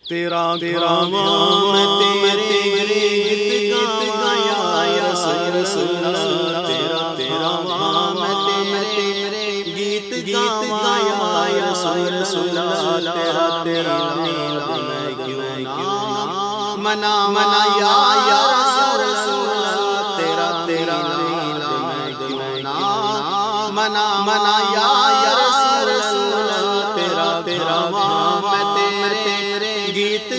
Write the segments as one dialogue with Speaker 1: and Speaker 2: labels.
Speaker 1: تیرا میں تیرے گیت گایا یا رسول اللہ، تیرا میں تیرے گیت گایا یا رسول اللہ، تیرا میں کیوں نہ منا یا رسول اللہ، تیرا میں کیوں نہ منا یا رسول اللہ، تیرا میں تیرے گیت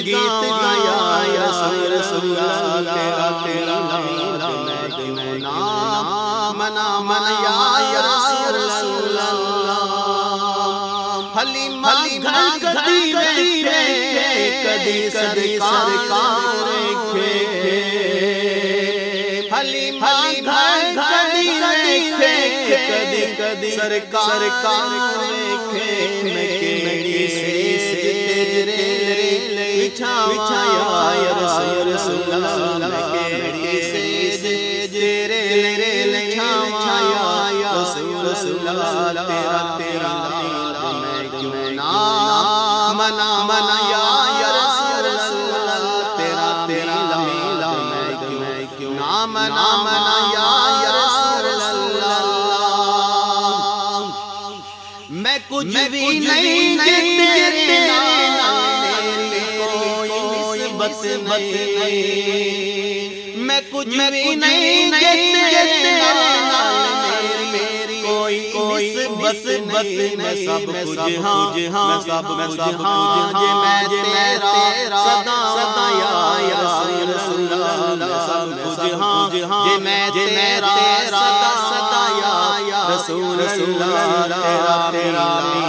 Speaker 1: گایا یا رسول اللہ، تیرا میں کیوں نہ منا یا رسول اللہ۔ حلیمہ کدی سرکار حلیمہ کدی سرکار بچھایا یا رسول اللہ، تیرے بچھایا یا رسول اللہ، تیرا میں کیوں نہ منا یا رسول اللہ، تیرا میں کیوں نہ منا یا رسول اللہ۔ میں کچھ بھی نہیں میں کچھ بھی نہیں کوئی بس میں سب کچھ ہاں تیرا صدا یا رسول اللہ، سب کچھ ہاں میں تیرا صدا یا رسول اللہ، تیرا میں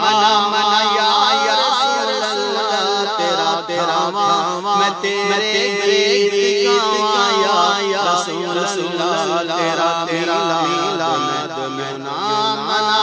Speaker 1: منا یا رسول اللہ، تیرا میں تیرے گیت گایا یا رسول اللہ، تیرا میں منا